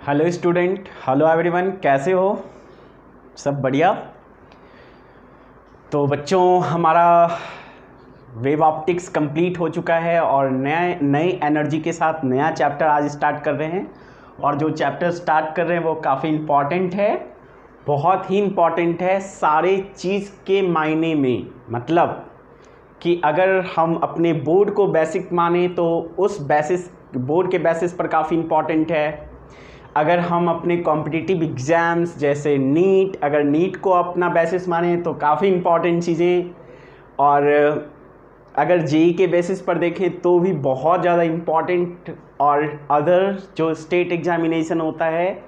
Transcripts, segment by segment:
Hello student, hello everyone, कैसे हो? सब बढ़िया। तो बच्चों, हमारा वेव ऑप्टिक्स कंप्लीट हो चुका है और नई एनर्जी के साथ नया चैप्टर आज स्टार्ट कर रहे हैं। और जो चैप्टर स्टार्ट कर रहे हैं वो काफ़ी इम्पॉर्टेंट है, बहुत ही इम्पॉर्टेंट है सारे चीज़ के मायने में। मतलब कि अगर हम अपने बोर्ड को बेसिक माने तो उस बोर्ड के बेसिस पर काफ़ी इम्पॉर्टेंट है। अगर हम अपने कॉम्पिटिटिव एग्ज़ाम्स जैसे नीट, अगर नीट को अपना बेसिस माने तो काफ़ी इम्पॉर्टेंट चीज़ें, और अगर जेई के बेसिस पर देखें तो भी बहुत ज़्यादा इम्पॉर्टेंट, और अदर जो स्टेट एग्जामिनेशन होता है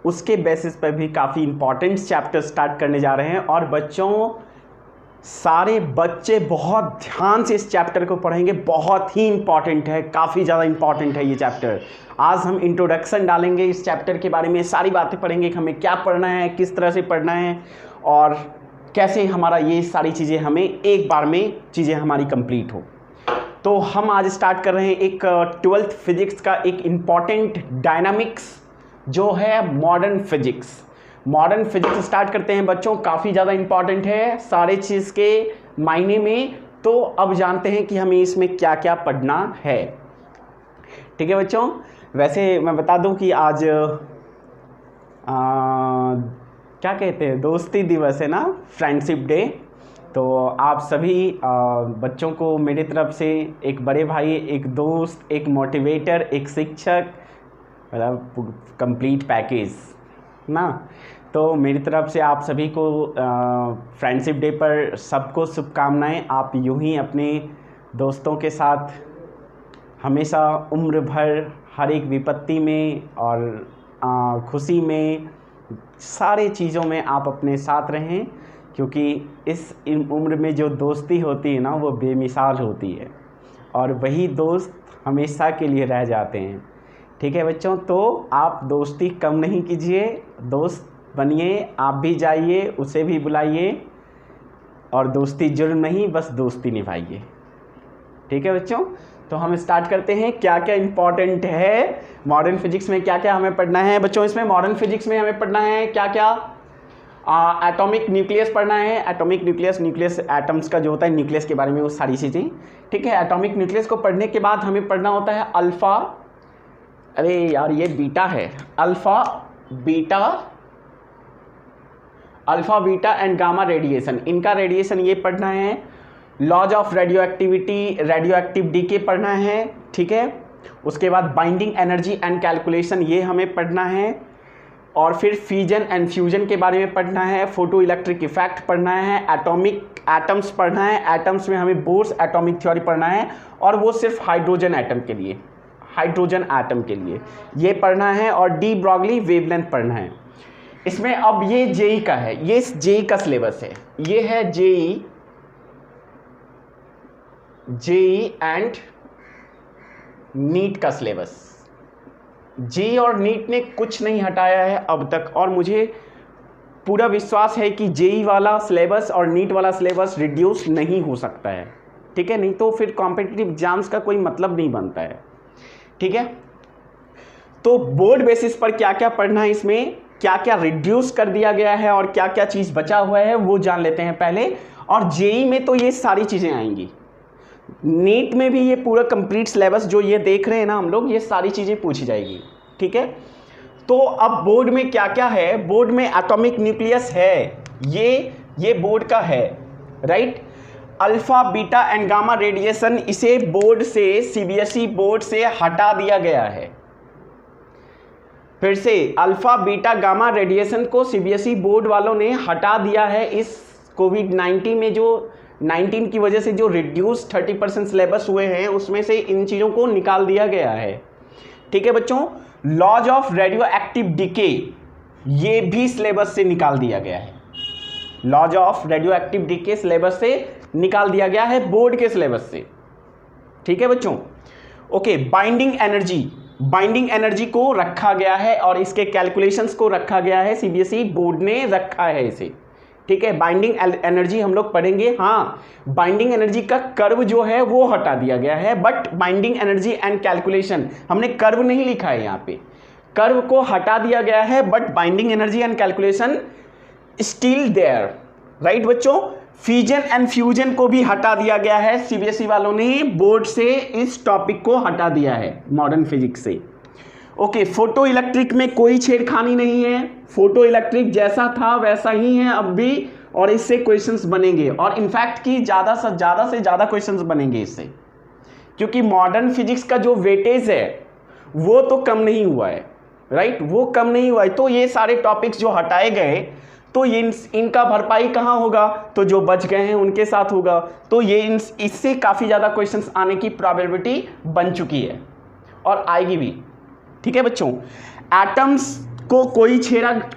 उसके बेसिस पर भी काफ़ी इम्पॉर्टेंट चैप्टर स्टार्ट करने जा रहे हैं। और बच्चों, सारे बच्चे बहुत ध्यान से इस चैप्टर को पढ़ेंगे, बहुत ही इम्पॉर्टेंट है, काफ़ी ज़्यादा इम्पॉर्टेंट है ये चैप्टर। आज हम इंट्रोडक्शन डालेंगे इस चैप्टर के बारे में, सारी बातें पढ़ेंगे कि हमें क्या पढ़ना है, किस तरह से पढ़ना है और कैसे हमारा ये सारी चीज़ें हमें एक बार में चीज़ें हमारी कंप्लीट हो। तो हम आज स्टार्ट कर रहे हैं एक 12th फिजिक्स का एक इम्पॉर्टेंट डायनामिक्स जो है modern physics. Modern physics start करते हैं बच्चों, काफ़ी ज़्यादा इम्पॉर्टेंट है सारे चीज़ के मायने में। तो अब जानते हैं कि हमें इसमें क्या क्या पढ़ना है। ठीक है बच्चों, वैसे मैं बता दूं कि आज क्या कहते हैं, दोस्ती दिवस है ना, फ्रेंडशिप डे। तो आप सभी बच्चों को मेरी तरफ से एक बड़े भाई, एक दोस्त, एक मोटिवेटर, एक शिक्षक, मतलब कंप्लीट पैकेज ना। तो मेरी तरफ से आप सभी को फ्रेंडशिप डे पर सबको शुभकामनाएं। आप यूं ही अपने दोस्तों के साथ हमेशा उम्र भर हर एक विपत्ति में और खुशी में, सारे चीज़ों में आप अपने साथ रहें, क्योंकि इस उम्र में जो दोस्ती होती है ना वो बेमिसाल होती है, और वही दोस्त हमेशा के लिए रह जाते हैं। ठीक है बच्चों, तो आप दोस्ती कम नहीं कीजिए, दोस्त बनिए, आप भी जाइए, उसे भी बुलाइए, और दोस्ती जुर्म नहीं, बस दोस्ती निभाइए। ठीक है बच्चों, तो हम स्टार्ट करते हैं। क्या क्या इंपॉर्टेंट है मॉडर्न फिजिक्स में, क्या क्या हमें पढ़ना है बच्चों? इसमें मॉडर्न फिजिक्स में हमें पढ़ना है क्या क्या? एटॉमिक न्यूक्लियस पढ़ना है। एटॉमिक न्यूक्लियस एटम्स का जो होता है न्यूक्लियस के बारे में, वो सारी चीज़ें। ठीक है, एटॉमिक न्यूक्लियस को पढ़ने के बाद हमें पढ़ना होता है अल्फ़ा, अरे यार ये बीटा है, alpha beta and gamma radiation, इनका रेडिएशन ये पढ़ना है। Laws of radioactivity, radioactive decay पढ़ना है। ठीक है, उसके बाद बाइंडिंग एनर्जी एंड कैलकुलेशन, ये हमें पढ़ना है। और फिर फ्यूजन एंड फ्यूजन के बारे में पढ़ना है। फोटो इलेक्ट्रिक इफेक्ट पढ़ना है। एटॉमिक एटम्स पढ़ना है। एटम्स में हमें बोर्स एटॉमिक थ्योरी पढ़ना है, और वो सिर्फ हाइड्रोजन एटम के लिए, हाइड्रोजन एटम के लिए ये पढ़ना है। और डी ब्रॉगली वेवलेंथ पढ़ना है। इसमें अब ये जेई का है, ये जेई का सिलेबस है, ये है जेई एंड नीट का सिलेबस। जेई और नीट ने कुछ नहीं हटाया है अब तक, और मुझे पूरा विश्वास है कि जेई वाला सिलेबस और नीट वाला सिलेबस रिड्यूस नहीं हो सकता है। ठीक है, नहीं तो फिर कॉम्पिटिटिव एग्जाम्स का कोई मतलब नहीं बनता है। ठीक है, तो बोर्ड बेसिस पर क्या क्या पढ़ना है, इसमें क्या क्या रिड्यूस कर दिया गया है और क्या क्या चीज़ बचा हुआ है वो जान लेते हैं पहले। और जेई में तो ये सारी चीज़ें आएंगी, नीट में भी ये पूरा कंप्लीट सिलेबस जो ये देख रहे हैं ना हम लोग, ये सारी चीज़ें पूछी जाएगी। ठीक है, तो अब बोर्ड में क्या क्या है? बोर्ड में एटॉमिक न्यूक्लियस है, ये बोर्ड का है, right. Alpha beta and gamma radiation, इसे बोर्ड से, सीबीएसई बोर्ड से हटा दिया गया है। फिर से अल्फा बीटा गामा रेडिएशन को सीबीएसई बोर्ड वालों ने हटा दिया है। इस कोविड-19 में जो 19 की वजह से जो रिड्यूस 30% सिलेबस हुए हैं, उसमें से इन चीज़ों को निकाल दिया गया है। ठीक है बच्चों, laws of radioactive decay, ये भी सिलेबस से निकाल दिया गया है। Laws of radioactive decay syllabus से निकाल दिया गया है, बोर्ड के सिलेबस से। ठीक है बच्चों, ओके। बाइंडिंग एनर्जी को रखा गया है, और इसके कैलकुलेशंस को रखा गया है, सीबीएसई बोर्ड ने रखा है इसे। ठीक है, बाइंडिंग एनर्जी हम लोग पढ़ेंगे। हाँ, बाइंडिंग एनर्जी का कर्व जो है वो हटा दिया गया है, but binding energy and calculation, हमने कर्व नहीं लिखा है यहाँ पे, कर्व को हटा दिया गया है but binding energy and calculation still there, right बच्चों। फ्यूजन एंड फ्यूजन को भी हटा दिया गया है, सीबीएसई वालों ने बोर्ड से इस टॉपिक को हटा दिया है मॉडर्न फिजिक्स से। ओके, फोटो इलेक्ट्रिक में कोई छेड़खानी नहीं है, फोटो इलेक्ट्रिक जैसा था वैसा ही है अब भी, और इससे क्वेश्चंस बनेंगे, और इनफैक्ट कि ज़्यादा से ज़्यादा क्वेश्चंस बनेंगे इससे, क्योंकि मॉडर्न फिजिक्स का जो वेटेज है वो तो कम नहीं हुआ है, राइट, वो कम नहीं हुआ है। तो ये सारे टॉपिक्स जो हटाए गए तो ये इनका भरपाई कहाँ होगा, तो जो बच गए हैं उनके साथ होगा। तो ये इससे काफ़ी ज़्यादा क्वेश्चंस आने की प्रोबेबिलिटी बन चुकी है और आएगी भी, ठीक है बच्चों। एटम्स को कोई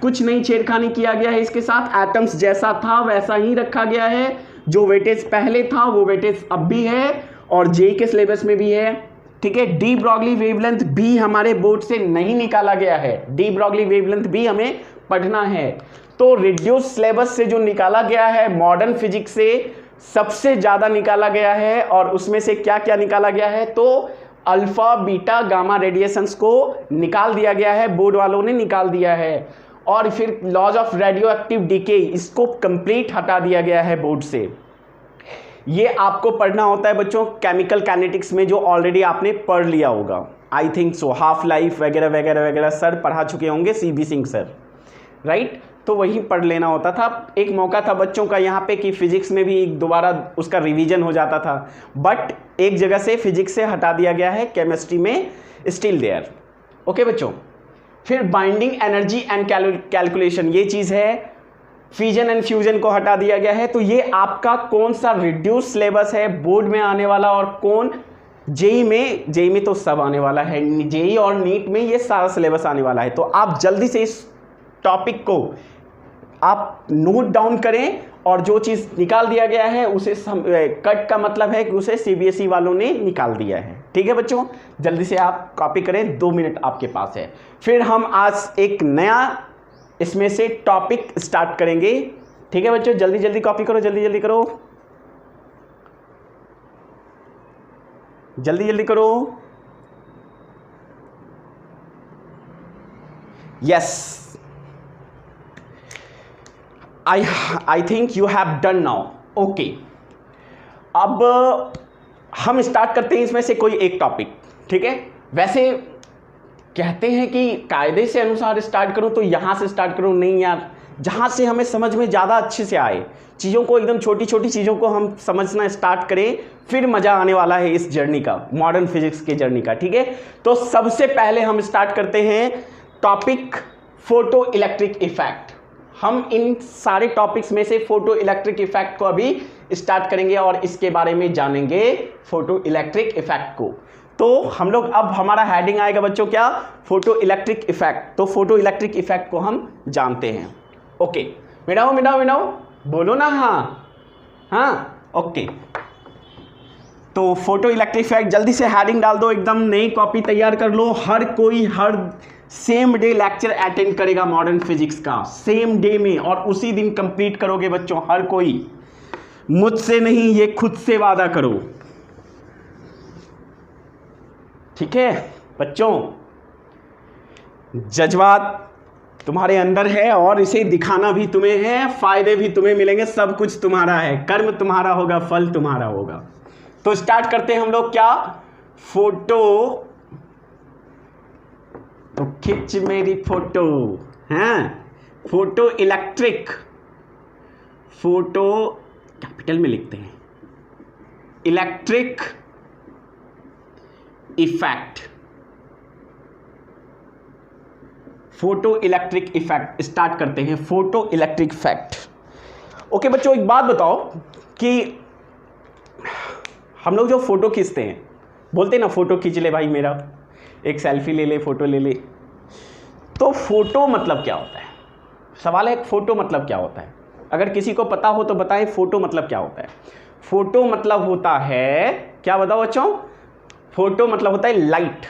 कुछ नहीं छेड़खानी किया गया है इसके साथ, एटम्स जैसा था वैसा ही रखा गया है, जो वेटेज पहले था वो वेटेज अब भी है और जेईई के सिलेबस में भी है, ठीक है। डी ब्रॉगली वेवलेंथ भी हमारे बोर्ड से नहीं निकाला गया है, डी ब्रॉगली वेवलेंथ भी हमें पढ़ना है। तो रिड्यूस सिलेबस से जो निकाला गया है मॉडर्न फिजिक्स से सबसे ज्यादा निकाला गया है, और उसमें से क्या क्या निकाला गया है, तो अल्फा बीटा गामा रेडिएशंस को निकाल दिया गया है, बोर्ड वालों ने निकाल दिया है। और फिर laws of radioactive decay, इसको कंप्लीट हटा दिया गया है बोर्ड से। ये आपको पढ़ना होता है बच्चों केमिकल काइनेटिक्स में, जो ऑलरेडी आपने पढ़ लिया होगा, I think so, half life वगैरह वगैरह वगैरह सर पढ़ा चुके होंगे, सीबी सिंह सर, राइट। तो वही पढ़ लेना होता था। एक मौका था बच्चों का यहाँ पे कि फिजिक्स में भी दोबारा उसका रिवीजन हो जाता था, बट एक जगह से फिजिक्स से हटा दिया गया है, केमिस्ट्री में स्टिल देयर। ओके बच्चों, फिर बाइंडिंग एनर्जी एंड कैलकुलेशन, ये चीज़ है, फ्यूजन एंड फ्यूजन को हटा दिया गया है। तो ये आपका कौन सा रिड्यूस सिलेबस है बोर्ड में आने वाला, और कौन जेईई में तो सब आने वाला है, जेईई और नीट में ये सारा सिलेबस आने वाला है। तो आप जल्दी से इस टॉपिक को आप नोट डाउन करें, और जो चीज़ निकाल दिया गया है उसे कट का मतलब है कि उसे सीबीएसई वालों ने निकाल दिया है, ठीक है बच्चों। जल्दी से आप कॉपी करें, 2 मिनट आपके पास है। फिर हम आज एक नया इसमें से टॉपिक स्टार्ट करेंगे, ठीक है बच्चों। जल्दी जल्दी कॉपी करो, जल्दी जल्दी करो, जल्दी जल्दी करो। Yes, I think you have done now. Okay. अब हम स्टार्ट करते हैं इसमें से कोई एक टॉपिक, ठीक है। वैसे कहते हैं कि कायदे से अनुसार स्टार्ट करो, तो यहाँ से स्टार्ट करो, नहीं यार, जहाँ से हमें समझ में ज़्यादा अच्छे से आए, चीज़ों को एकदम छोटी छोटी चीज़ों को हम समझना स्टार्ट करें, फिर मज़ा आने वाला है इस जर्नी का, मॉडर्न फिजिक्स के जर्नी का, ठीक है। तो सबसे पहले हम स्टार्ट करते हैं टॉपिक फोटो इलेक्ट्रिक इफेक्ट। हम इन सारे टॉपिक्स में से फोटो इलेक्ट्रिक इफेक्ट को अभी स्टार्ट करेंगे और इसके बारे में जानेंगे, फोटो इलेक्ट्रिक इफेक्ट को। तो हम लोग, अब हमारा हेडिंग आएगा बच्चों क्या, फोटो इलेक्ट्रिक इफेक्ट। तो फोटो इलेक्ट्रिक इफेक्ट को हम जानते हैं। ओके, मिटाओ बोलो ना, हाँ ओके। तो फोटो इलेक्ट्रिक इफेक्ट, जल्दी से हेडिंग डाल दो, एकदम नई कॉपी तैयार कर लो। हर कोई हर सेम डे लेक्चर अटेंड करेगा मॉडर्न फिजिक्स का, सेम डे में, और उसी दिन कंप्लीट करोगे बच्चों हर कोई, मुझसे नहीं, ये खुद से वादा करो, ठीक है बच्चों। जज्बात तुम्हारे अंदर है और इसे दिखाना भी तुम्हें है, फायदे भी तुम्हें मिलेंगे, सब कुछ तुम्हारा है, कर्म तुम्हारा होगा, फल तुम्हारा होगा। तो स्टार्ट करते हैं हम लोग क्या, फोटो, तो खिंच मेरी फोटो, हैं, फोटो इलेक्ट्रिक, फोटो कैपिटल में लिखते हैं, electric effect, photo electric effect start करते हैं, फोटो इलेक्ट्रिक इफेक्ट। ओके बच्चों, एक बात बताओ कि हम लोग जो फोटो खींचते हैं, बोलते हैं ना फोटो खींच ले भाई मेरा, एक सेल्फी ले ले, फोटो ले ले, तो फोटो मतलब क्या होता है? सवाल है, फोटो मतलब क्या होता है? अगर किसी को पता हो तो बताएं, फोटो मतलब क्या होता है? फोटो मतलब होता है, क्या बताओ बच्चों? फोटो मतलब होता है लाइट,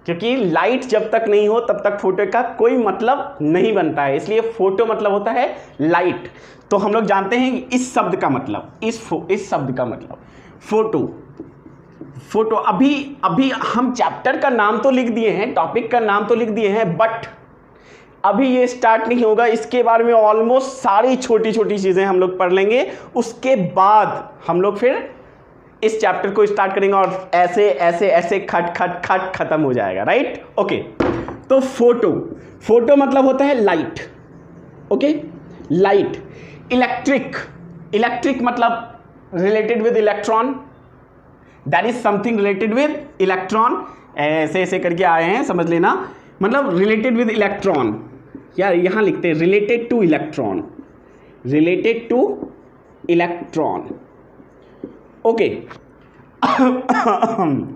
क्योंकि लाइट जब तक नहीं हो तब तक फोटो का कोई मतलब नहीं बनता है, इसलिए फोटो मतलब होता है लाइट। तो हम लोग जानते हैं इस शब्द का मतलब, इस शब्द का मतलब फोटो, फोटो अभी हम चैप्टर का नाम तो लिख दिए हैं, टॉपिक का नाम तो लिख दिए हैं, बट अभी ये स्टार्ट नहीं होगा। इसके बारे में ऑलमोस्ट सारी छोटी छोटी चीज़ें हम लोग पढ़ लेंगे, उसके बाद हम लोग फिर इस चैप्टर को स्टार्ट करेंगे और ऐसे ऐसे ऐसे खट खट खट खत्म हो जाएगा, राइट। ओके, तो फोटो मतलब होता है लाइट। Okay, light. इलेक्ट्रिक मतलब related with electron, that is something related with electron. ऐसे ऐसे करके आए हैं, समझ लेना, मतलब रिलेटेड विद इलेक्ट्रॉन, या यहां लिखते हैं related to electron, related to electron. Okay,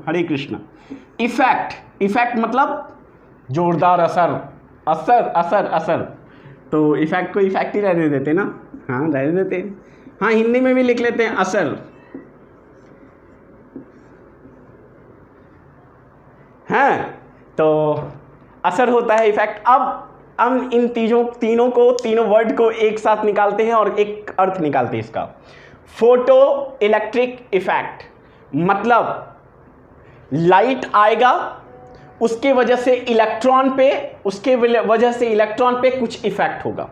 Hare Krishna. Effect मतलब जोरदार असर, असर असर असर, तो इफेक्ट को इफेक्ट ही रहने देते ना, हाँ रहने देते हैं, हाँ हिंदी में भी लिख लेते हैं असर, हाँ तो असर होता है इफेक्ट। अब हम इन तीनों वर्ड को एक साथ निकालते हैं और एक अर्थ निकालते हैं इसका। फोटो इलेक्ट्रिक इफेक्ट मतलब लाइट आएगा, उसके वजह से इलेक्ट्रॉन पे कुछ इफेक्ट होगा।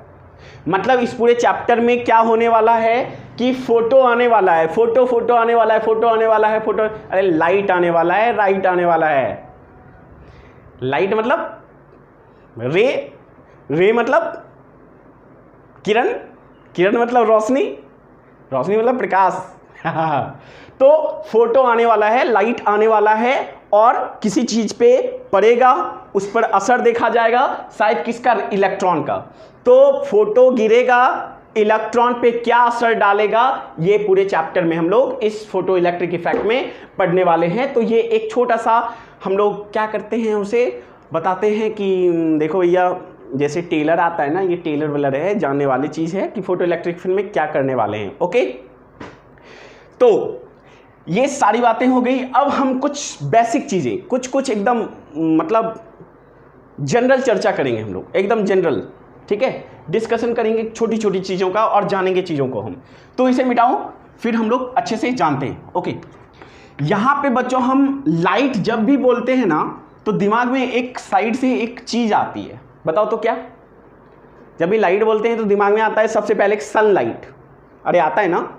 मतलब इस पूरे चैप्टर में क्या होने वाला है कि फोटो आने वाला है, फोटो आने वाला है, फोटो आने वाला है, फोटो, अरे लाइट आने वाला है, राइट आने वाला है। लाइट मतलब रे मतलब किरण मतलब रोशनी मतलब प्रकाश। तो फोटो आने वाला है, लाइट आने वाला है और किसी चीज पे पड़ेगा, उस पर असर देखा जाएगा, शायद किसका, इलेक्ट्रॉन का। तो फोटो गिरेगा, इलेक्ट्रॉन पे क्या असर डालेगा, ये पूरे चैप्टर में हम लोग इस फोटो इलेक्ट्रिक इफेक्ट में पढ़ने वाले हैं। तो ये एक छोटा सा हम लोग क्या करते हैं, उसे बताते हैं कि देखो भैया, जैसे टेलर आता है ना, ये टेलर वेलर है, जानने वाली चीज़ है कि फोटो इलेक्ट्रिक फील्ड में क्या करने वाले हैं। ओके, तो ये सारी बातें हो गई। अब हम कुछ बेसिक चीज़ें, कुछ एकदम मतलब जनरल चर्चा करेंगे हम लोग, एकदम जनरल, ठीक है, डिस्कशन करेंगे छोटी छोटी चीज़ों का और जानेंगे चीज़ों को हम। तो इसे मिटाओ, फिर हम लोग अच्छे से जानते हैं। ओके, यहाँ पे बच्चों हम लाइट जब भी बोलते हैं ना, तो दिमाग में एक साइड से एक चीज़ आती है, बताओ तो क्या। जब भी लाइट बोलते हैं तो दिमाग में आता है सबसे पहले सनलाइट, अरे आता है ना।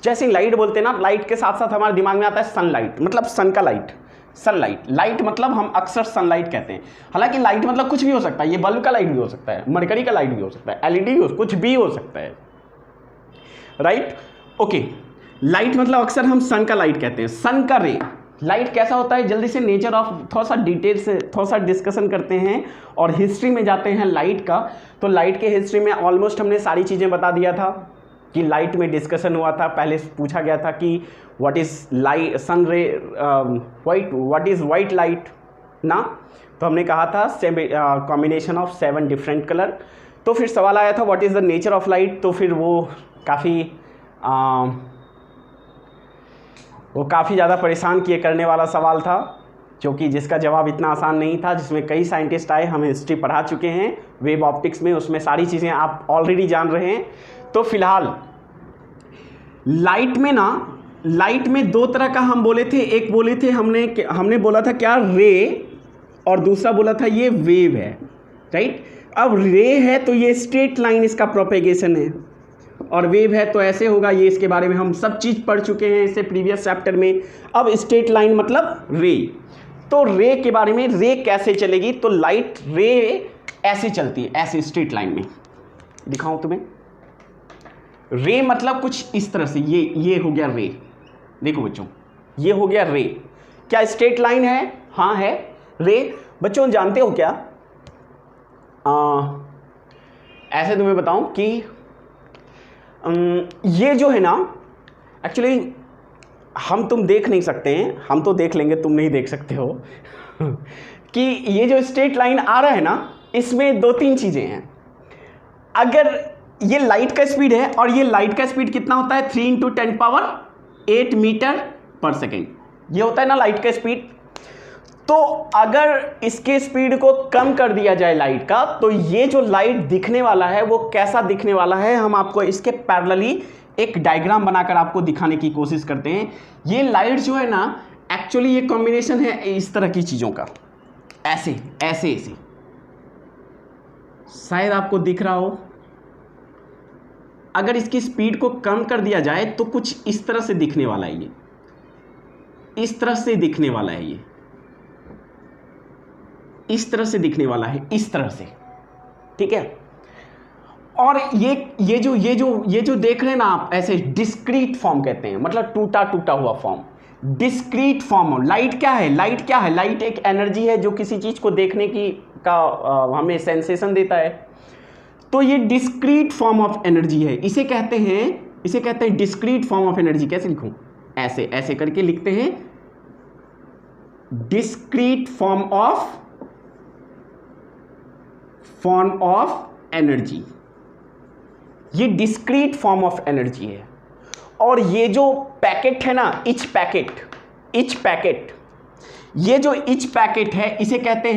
जैसे लाइट बोलते हैं ना, लाइट के साथ साथ हमारे दिमाग में आता है सनलाइट, मतलब सन का लाइट, सनलाइट। लाइट मतलब हम अक्सर सनलाइट कहते हैं, हालांकि लाइट मतलब कुछ भी हो सकता है, ये बल्ब का लाइट भी हो सकता है, मरकरी का लाइट भी हो सकता है, एलईडी भी कुछ भी हो सकता है, राइट। ओके, लाइट मतलब अक्सर हम सन का लाइट कहते हैं, सन का रे। लाइट कैसा होता है, जल्दी से नेचर ऑफ थोड़ा सा डिटेल से थोड़ा सा डिस्कशन करते हैं और हिस्ट्री में जाते हैं लाइट का। तो लाइट के हिस्ट्री में ऑलमोस्ट हमने सारी चीज़ें बता दिया था कि लाइट में डिस्कशन हुआ था। पहले पूछा गया था कि व्हाट इज़ लाइट, सन रे, व्हाट इज़ वाइट लाइट ना, तो हमने कहा था कॉम्बिनेशन ऑफ 7 डिफरेंट कलर। तो फिर सवाल आया था what is the nature of light, तो फिर वो काफ़ी ज़्यादा परेशान किए करने वाला सवाल था, क्योंकि जिसका जवाब इतना आसान नहीं था, जिसमें कई साइंटिस्ट आए, हम हिस्ट्री पढ़ा चुके हैं वेब ऑप्टिक्स में, उसमें सारी चीज़ें आप ऑलरेडी जान रहे हैं। तो फिलहाल लाइट में 2 तरह का हम बोले थे, एक बोले थे हमने बोला था क्या, रे, और दूसरा बोला था ये वेव है, राइट। अब रे है तो ये स्ट्रेट लाइन इसका प्रोपेगेशन है, और वेव है तो ऐसे होगा, ये इसके बारे में हम सब चीज़ पढ़ चुके हैं इससे प्रीवियस चैप्टर में। अब स्ट्रेट लाइन मतलब रे, तो रे के बारे में, रे कैसे चलेगी, तो लाइट रे ऐसे चलती है, ऐसे स्ट्रेट लाइन में। दिखाऊं तुम्हें, रे मतलब कुछ इस तरह से, ये हो गया रे, देखो बच्चों ये हो गया रे। क्या स्ट्रेट लाइन है, हाँ है रे। बच्चों जानते हो क्या, ऐसे तुम्हें बताऊं कि ये जो है ना, एक्चुअली तुम देख नहीं सकते हैं, हम तो देख लेंगे, तुम नहीं देख सकते हो कि ये जो स्ट्रेट लाइन आ रहा है ना, इसमें 2-3 चीज़ें हैं। अगर ये लाइट का स्पीड है, और ये लाइट का स्पीड कितना होता है, 3 × 10⁸ मीटर पर सेकेंड, ये होता है ना लाइट का स्पीड। तो अगर इसके स्पीड को कम कर दिया जाए लाइट का, तो ये जो लाइट दिखने वाला है वो कैसा दिखने वाला है, हम आपको इसके पैरेलली एक डायग्राम बनाकर आपको दिखाने की कोशिश करते हैं। ये लाइट जो है ना, एक्चुअली ये कॉम्बिनेशन है इस तरह की चीज़ों का, ऐसे ऐसे ऐसे, शायद आपको दिख रहा हो। अगर इसकी स्पीड को कम कर दिया जाए तो कुछ इस तरह से दिखने वाला है, ये इस तरह से दिखने वाला है, ये इस तरह से दिखने वाला है, इस तरह से, ठीक है। और ये जो देख रहे हैं ना आप, ऐसे डिस्क्रीट फॉर्म कहते हैं, मतलब टूटा टूटा हुआ फॉर्म, डिस्क्रीट फॉर्म। लाइट क्या है? लाइट क्या है? लाइट एक एनर्जी है जो किसी चीज को देखने की हमें सेंसेशन देता है। तो ये डिस्क्रीट फॉर्म ऑफ एनर्जी है, इसे कहते हैं डिस्क्रीट फॉर्म ऑफ एनर्जी। कैसे लिखूं? ऐसे ऐसे करके लिखते हैं, डिस्क्रीट फॉर्म ऑफ एनर्जी। ये डिस्क्रीट फॉर्म ऑफ एनर्जी है। और ये जो पैकेट है ना, इच पैकेट, ये जो इच पैकेट है, इसे कहते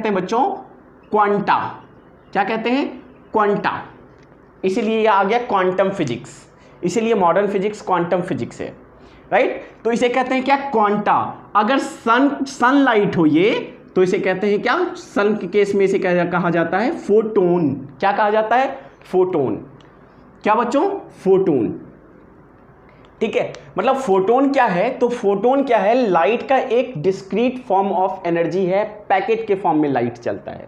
हैं बच्चों क्वांटा। क्या कहते हैं? क्वांटा। इसीलिए ये आ गया क्वांटम फिजिक्स, इसीलिए मॉडर्न फिजिक्स क्वांटम फिजिक्स है, राइट। तो इसे कहते हैं क्या? क्वांटा। अगर सनलाइट हो ये, तो इसे कहते हैं क्या? सन के केस में इसे कहा जाता है फोटोन। क्या कहा जाता है? फोटोन। क्या बच्चों? फोटोन, ठीक है। मतलब फोटोन क्या है? तो फोटोन क्या है? लाइट का एक डिस्क्रीट फॉर्म ऑफ एनर्जी है, पैकेट के फॉर्म में लाइट चलता है।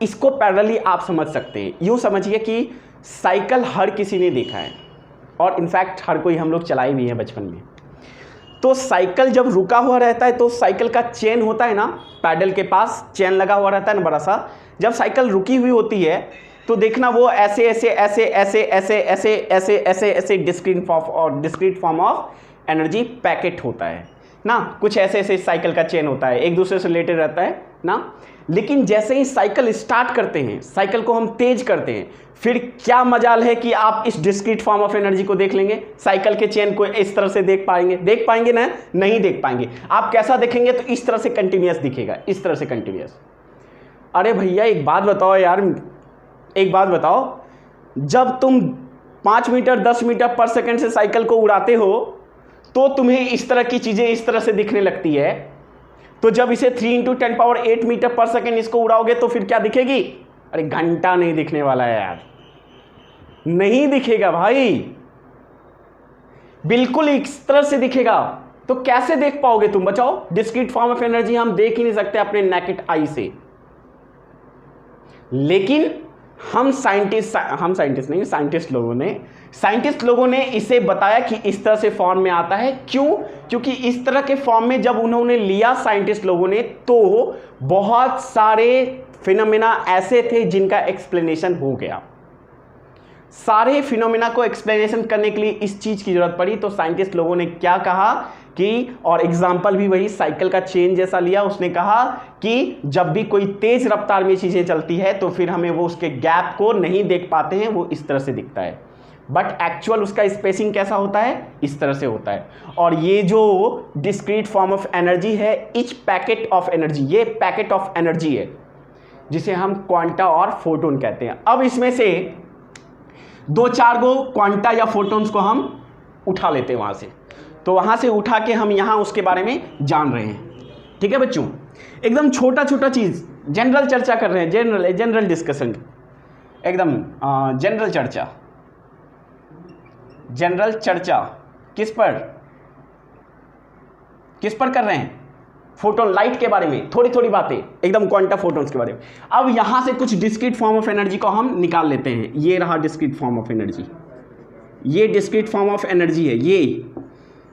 इसको पैरेलली आप समझ सकते हैं, यूं समझिए कि साइकिल हर किसी ने देखा है, और इनफैक्ट हर कोई हम लोग चलाए भी हैं बचपन में। तो साइकिल जब रुका हुआ रहता है तो साइकिल का चेन होता है ना, पैडल के पास चेन लगा हुआ रहता है ना बड़ा सा। जब साइकिल रुकी हुई होती है तो देखना वो ऐसे ऐसे ऐसे ऐसे ऐसे ऐसे ऐसे ऐसे ऐसे discrete form of energy packet होता है ना। कुछ ऐसे ऐसे साइकिल का चेन होता है, एक दूसरे से रिलेटेड रहता है ना। लेकिन जैसे ही साइकिल स्टार्ट करते हैं, साइकिल को हम तेज करते हैं, फिर क्या मजाल है कि आप इस डिस्क्रीट फॉर्म ऑफ एनर्जी को देख लेंगे। साइकिल के चेन को इस तरह से देख पाएंगे ना? नहीं देख पाएंगे। आप कैसा देखेंगे? तो इस तरह से कंटिन्यूअस दिखेगा, इस तरह से कंटिन्यूअस। अरे भैया एक बात बताओ यार, एक बात बताओ, जब तुम 5 मीटर 10 मीटर पर सेकंड से साइकिल को उड़ाते हो तो तुम्हें इस तरह की चीजें इस तरह से दिखने लगती है। तो जब इसे 3 × 10⁸ मीटर पर सेकंड इसको उड़ाओगे तो फिर क्या दिखेगी? अरे घंटा नहीं दिखने वाला है यार, नहीं दिखेगा भाई, बिल्कुल इस तरह से दिखेगा। तो कैसे देख पाओगे तुम? बचाओ, डिस्क्रीट फॉर्म ऑफ एनर्जी हम देख ही नहीं सकते अपने नेकेड आई से। लेकिन साइंटिस्ट लोगों ने इसे बताया कि इस तरह से फॉर्म में आता है। क्यों? क्योंकि इस तरह के फॉर्म में जब उन्होंने लिया साइंटिस्ट लोगों ने, तो बहुत सारे फिनोमेना ऐसे थे जिनका एक्सप्लेनेशन हो गया। सारे फिनोमेना को एक्सप्लेनेशन करने के लिए इस चीज की जरूरत पड़ी। तो साइंटिस्ट लोगों ने क्या कहा कि, और एग्जाम्पल भी वही साइकिल का चेन जैसा लिया। उसने कहा कि जब भी कोई तेज रफ्तार में चीजें चलती है तो फिर हमें वो उसके गैप को नहीं देख पाते हैं, वो इस तरह से दिखता है। बट एक्चुअल उसका स्पेसिंग कैसा होता है? इस तरह से होता है। और ये जो डिस्क्रीट फॉर्म ऑफ एनर्जी है, इच पैकेट ऑफ एनर्जी, ये पैकेट ऑफ एनर्जी है जिसे हम क्वांटा और फोटोन कहते हैं। अब इसमें से 2-4 गो क्वांटा या फोटोन्स को हम उठा लेते हैं वहां से। तो वहां से उठा के हम यहां उसके बारे में जान रहे हैं, ठीक है बच्चों। एकदम छोटा छोटा चीज, जनरल चर्चा कर रहे हैं, जनरल डिस्कशन, एकदम जनरल चर्चा किस पर कर रहे हैं? फोटोन, लाइट के बारे में थोड़ी थोड़ी बातें, एकदम क्वांटा फोटोन्स के बारे में। अब यहां से कुछ डिस्क्रीट फॉर्म ऑफ एनर्जी को हम निकाल लेते हैं। ये रहा डिस्क्रीट फॉर्म ऑफ एनर्जी, ये डिस्क्रीट फॉर्म ऑफ एनर्जी है,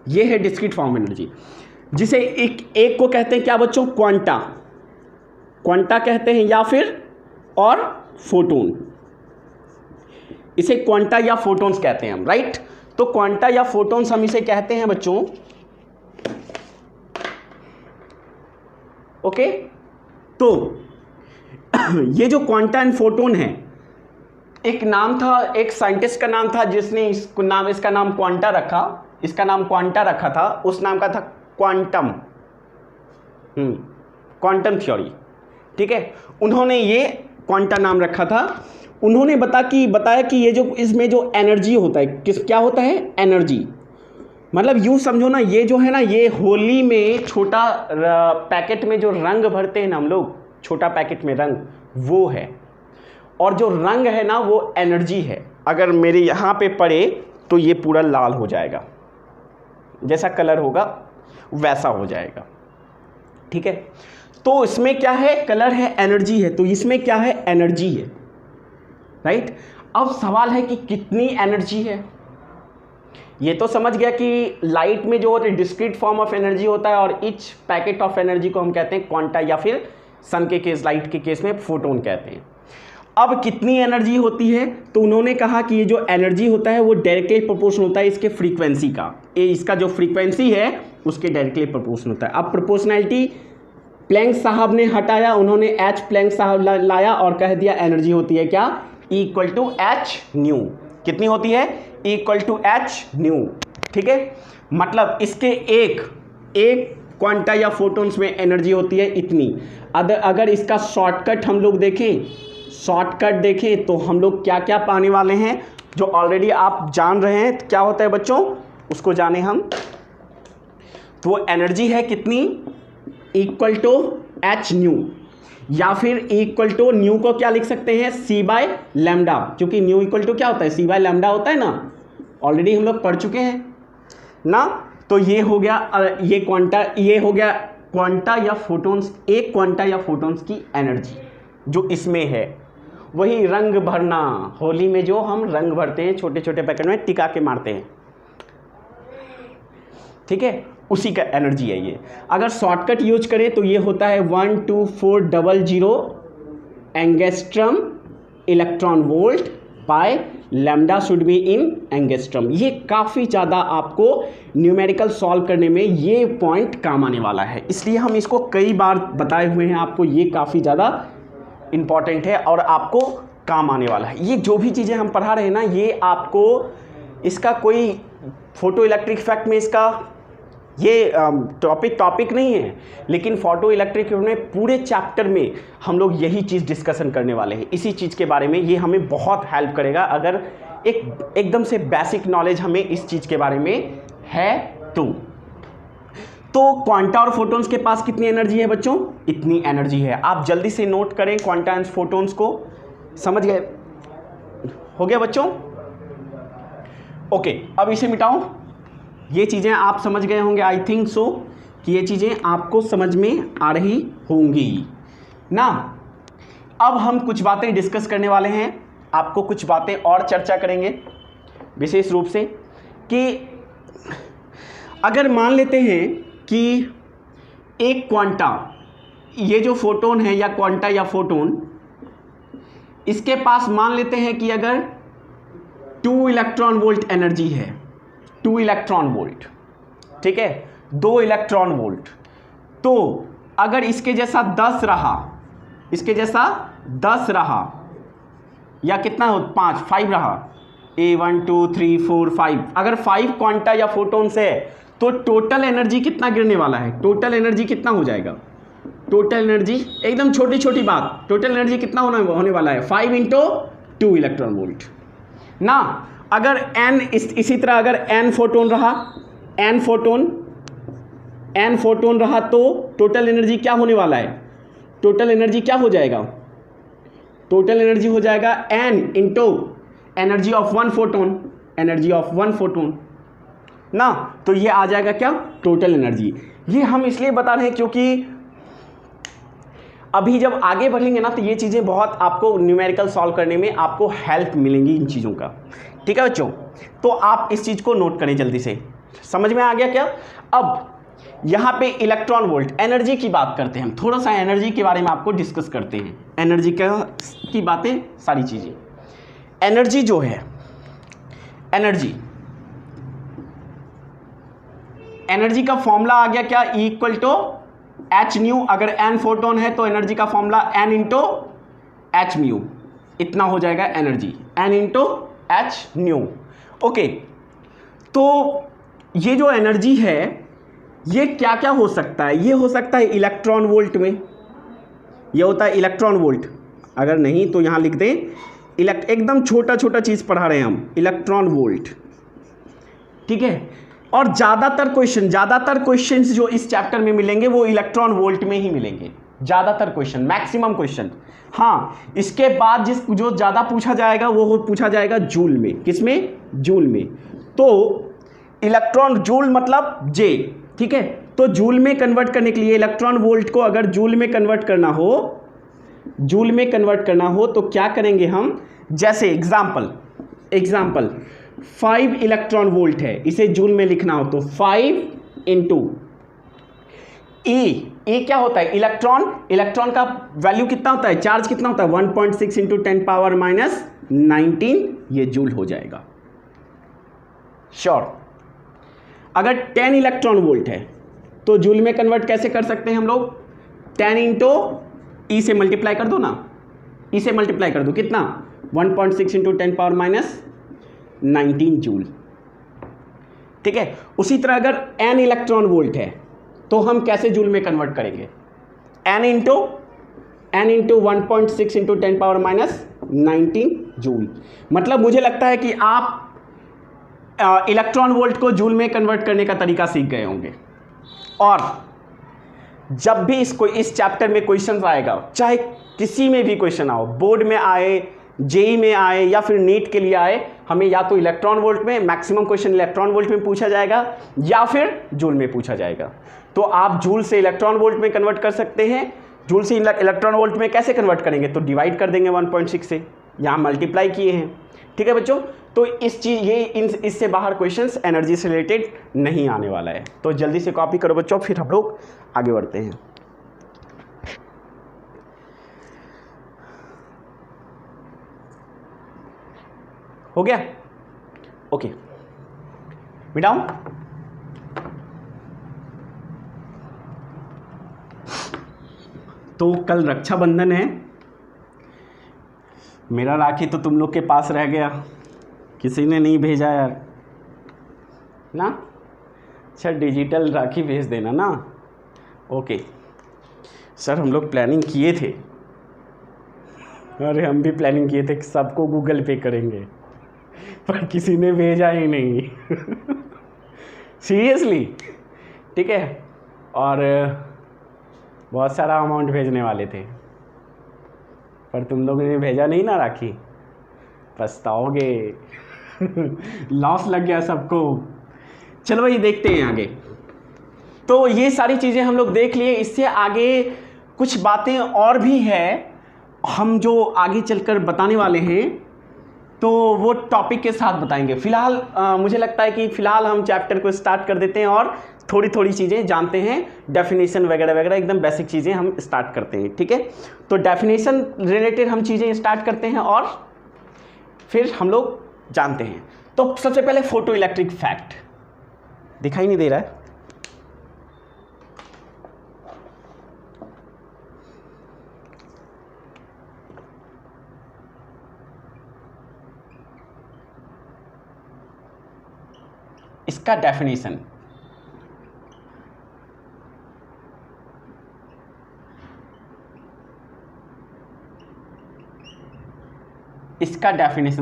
ये है डिस्क्रीट फॉर्म एनर्जी, जिसे एक को कहते हैं क्या बच्चों? क्वांटा कहते हैं, या फिर और फोटोन, इसे क्वांटा या फोटोन्स कहते हैं हम, राइट। तो क्वांटा या फोटोन्स हम इसे कहते हैं बच्चों, ओके। तो ये जो क्वांटा एंड फोटोन है, एक नाम था, एक साइंटिस्ट का नाम था जिसने इसका नाम क्वांटा रखा था। उस नाम का था क्वांटम थ्योरी, ठीक है। उन्होंने ये क्वांटा नाम रखा था। उन्होंने बताया कि ये जो इसमें जो एनर्जी होता है, क्या होता है? एनर्जी। मतलब यूँ समझो ना, ये जो है ना, ये होली में छोटा पैकेट में जो रंग भरते हैं ना हम लोग, छोटा पैकेट में रंग, वो है। और जो रंग है ना वो एनर्जी है। अगर मेरे यहाँ पे पड़े तो ये पूरा लाल हो जाएगा, जैसा कलर होगा वैसा हो जाएगा, ठीक है। तो इसमें क्या है, कलर है, एनर्जी है, तो इसमें क्या है, एनर्जी है, राइट। अब सवाल है कि कितनी एनर्जी है। ये तो समझ गया कि लाइट में जो डिस्क्रीट फॉर्म ऑफ एनर्जी होता है, और ईच पैकेट ऑफ एनर्जी को हम कहते हैं क्वांटा, या फिर सन के केस, लाइट के केस में फोटोन कहते हैं। अब कितनी एनर्जी होती है, तो उन्होंने कहा कि ये जो एनर्जी होता है वो डायरेक्टली प्रोपोर्शनल होता है इसके फ्रीक्वेंसी का। ये इसका जो फ्रीक्वेंसी है उसके डायरेक्टली प्रोपोर्शनल होता है। अब प्रोपोर्शनैलिटी प्लैंक साहब ने हटाया, उन्होंने एच प्लैंक साहब लाया और कह दिया एनर्जी होती है क्या, इक्वल टू एच न्यू। कितनी होती है, इक्वल टू एच न्यू, ठीक है। मतलब इसके एक क्वांटा या फोटोन्स में एनर्जी होती है इतनी। अगर इसका शॉर्टकट हम लोग देखें तो हम लोग क्या क्या पाने वाले हैं, जो ऑलरेडी आप जान रहे हैं। क्या होता है बच्चों, उसको जाने हम। तो वो एनर्जी है कितनी, इक्वल टू एच न्यू, या फिर इक्वल टू न्यू को क्या लिख सकते हैं, सी बाय लैम्डा, क्योंकि न्यू इक्वल टू क्या होता है, सी बाय लैम्डा होता है ना, ऑलरेडी हम लोग पढ़ चुके हैं ना। तो ये हो गया, ये हो गया क्वांटा या फोटोन्स, एक क्वांटा या फोटोन्स की एनर्जी जो इसमें है। वही रंग भरना, होली में जो हम रंग भरते हैं छोटे छोटे पैकेट में टिका के मारते हैं, ठीक है, उसी का एनर्जी है ये। अगर शॉर्टकट यूज करें तो ये होता है 12400 angstrom electron volt by lambda should be in angstrom. ये काफ़ी ज़्यादा आपको न्यूमेरिकल सॉल्व करने में ये पॉइंट काम आने वाला है, इसलिए हम इसको कई बार बताए हुए हैं आपको। ये काफ़ी ज़्यादा इम्पॉर्टेंट है और आपको काम आने वाला है। ये जो भी चीज़ें हम पढ़ा रहे हैं ना, ये आपको इसका कोई फोटो इलेक्ट्रिक इफेक्ट में इसका ये टॉपिक नहीं है, लेकिन फोटो इलेक्ट्रिक में पूरे चैप्टर में हम लोग यही चीज़ डिस्कशन करने वाले हैं, इसी चीज़ के बारे में। ये हमें बहुत हेल्प करेगा अगर एकदम से बेसिक नॉलेज हमें इस चीज़ के बारे में है तो क्वांटा और फोटोन्स के पास कितनी एनर्जी है बच्चों, इतनी एनर्जी है। आप जल्दी से नोट करें क्वांटा एंड फोटोन्स को, समझ गए, हो गया बच्चों, ओके। अब इसे मिटाओ। ये चीज़ें आप समझ गए होंगे, आई थिंक सो कि ये चीज़ें आपको समझ में आ रही होंगी ना। अब हम कुछ बातें डिस्कस करने वाले हैं, आपको कुछ बातें और चर्चा करेंगे विशेष रूप से, कि अगर मान लेते हैं कि एक क्वांटा, ये जो फोटोन है या क्वांटा या फोटोन, इसके पास मान लेते हैं कि अगर 2 इलेक्ट्रॉन वोल्ट एनर्जी है, 2 इलेक्ट्रॉन वोल्ट, ठीक है, 2 इलेक्ट्रॉन वोल्ट। तो अगर इसके जैसा 10 रहा, इसके जैसा 10 रहा, या कितना हो, 5 रहा, A1 2 3 4 5, अगर 5 क्वांटा या फोटोन्स है तो टोटल एनर्जी कितना गिरने वाला है, टोटल एनर्जी कितना हो जाएगा, टोटल एनर्जी, एकदम छोटी छोटी बात, टोटल एनर्जी कितना होने वाला है, 5 × 2 इलेक्ट्रॉन वोल्ट ना। अगर n इसी तरह अगर n फोटोन रहा, n फोटोन रहा तो टोटल एनर्जी क्या होने वाला है, टोटल एनर्जी क्या हो जाएगा, टोटल एनर्जी हो जाएगा n × energy of 1 photon, energy of 1 photon ना। तो ये आ जाएगा क्या, टोटल एनर्जी। ये हम इसलिए बता रहे हैं क्योंकि अभी जब आगे बढ़ेंगे ना तो ये चीज़ें बहुत आपको न्यूमेरिकल सॉल्व करने में आपको हेल्प मिलेंगी इन चीज़ों का, ठीक है बच्चों। तो आप इस चीज़ को नोट करें जल्दी से, समझ में आ गया क्या। अब यहाँ पे इलेक्ट्रॉन वोल्ट एनर्जी की बात करते हैं, हम थोड़ा सा एनर्जी के बारे में आपको डिस्कस करते हैं, एनर्जी की बातें, सारी चीज़ें। एनर्जी जो है, एनर्जी का फॉर्मूला आ गया क्या, इक्वल टू एच न्यू। अगर n फोटोन है तो एनर्जी का फॉर्मूला n × एच म्यू, इतना हो जाएगा energy, n × H new, okay. तो ये जो एनर्जी है ये क्या क्या हो सकता है, ये हो सकता है इलेक्ट्रॉन वोल्ट में, ये होता है इलेक्ट्रॉन वोल्ट। अगर नहीं तो यहाँ लिख दें, एकदम छोटा छोटा चीज़ पढ़ा रहे हैं हम, इलेक्ट्रॉन वोल्ट, ठीक है। और ज़्यादातर क्वेश्चंस जो इस चैप्टर में मिलेंगे वो इलेक्ट्रॉन वोल्ट में ही मिलेंगे, ज़्यादातर क्वेश्चन, मैक्सिमम क्वेश्चन। हाँ, इसके बाद जो ज़्यादा पूछा जाएगा वो पूछा जाएगा जूल में। किसमें? जूल में। तो इलेक्ट्रॉन जूल मतलब जे, ठीक है। तो जूल में कन्वर्ट करने के लिए इलेक्ट्रॉन वोल्ट को अगर जूल में कन्वर्ट करना हो तो क्या करेंगे हम? जैसे एग्जाम्पल 5 इलेक्ट्रॉन वोल्ट है, इसे जूल में लिखना हो तो 5 इंटू ए क्या होता है? इलेक्ट्रॉन का वैल्यू कितना होता है? चार्ज कितना होता है? 1.6 इंटू 10 पावर माइनस 19, ये जूल हो जाएगा। श्योर। अगर 10 इलेक्ट्रॉन वोल्ट है तो जूल में कन्वर्ट कैसे कर सकते हैं हम लोग? 10 इंटू ई से मल्टीप्लाई कर दो ना, ई से मल्टीप्लाई कर दो, कितना? 1.6 इंटू 10 पावर माइनस 19 जूल, ठीक है। उसी तरह अगर n इलेक्ट्रॉन वोल्ट है तो हम कैसे जूल में कन्वर्ट करेंगे? n into 1.6 into 10 power minus 19 joule. मतलब मुझे लगता है कि आप इलेक्ट्रॉन वोल्ट को जूल में कन्वर्ट करने का तरीका सीख गए होंगे। और जब भी इस चैप्टर में क्वेश्चन आएगा, चाहे किसी में भी क्वेश्चन आओ, बोर्ड में आए, जेई में आए या फिर नीट के लिए आए, हमें या तो इलेक्ट्रॉन वोल्ट में, मैक्सिमम क्वेश्चन इलेक्ट्रॉन वोल्ट में पूछा जाएगा या फिर जूल में पूछा जाएगा। तो आप जूल से इलेक्ट्रॉन वोल्ट में कन्वर्ट कर सकते हैं। जूल से इलेक्ट्रॉन वोल्ट में कैसे कन्वर्ट करेंगे? तो डिवाइड कर देंगे 1.6 से, यहाँ मल्टीप्लाई किए हैं, ठीक है बच्चों। तो इससे बाहर क्वेश्चंस एनर्जी से रिलेटेड नहीं आने वाला है। तो जल्दी से कॉपी करो बच्चों, फिर हम लोग आगे बढ़ते हैं। हो गया? ओके, मिटाऊं? तो कल रक्षाबंधन है, मेरा राखी तो तुम लोग के पास रह गया, किसी ने नहीं भेजा यार ना। अच्छा, डिजिटल राखी भेज देना ना। ओके सर, हम लोग प्लानिंग किए थे, अरे हम भी प्लानिंग किए थे कि सबको गूगल पे करेंगे, पर किसी ने भेजा ही नहीं सीरियसली, ठीक है। और बहुत सारा अमाउंट भेजने वाले थे, पर तुम लोगों ने भेजा नहीं ना राखी, पछताओगे लॉस लग गया सबको। चलो भाई देखते हैं आगे। तो ये सारी चीज़ें हम लोग देख लिए। इससे आगे कुछ बातें और भी है, हम जो आगे चलकर बताने वाले हैं तो वो टॉपिक के साथ बताएंगे। फिलहाल मुझे लगता है कि फ़िलहाल हम चैप्टर को स्टार्ट कर देते हैं और थोड़ी थोड़ी चीज़ें जानते हैं, डेफिनेशन वगैरह वगैरह, एकदम बेसिक चीज़ें हम स्टार्ट करते हैं, ठीक है। तो डेफिनेशन रिलेटेड हम चीज़ें स्टार्ट करते हैं और फिर हम लोग जानते हैं। तो सबसे पहले फोटो इलेक्ट्रिक फैक्ट, दिखाई नहीं दे रहा है? इसका डेफिनेशन,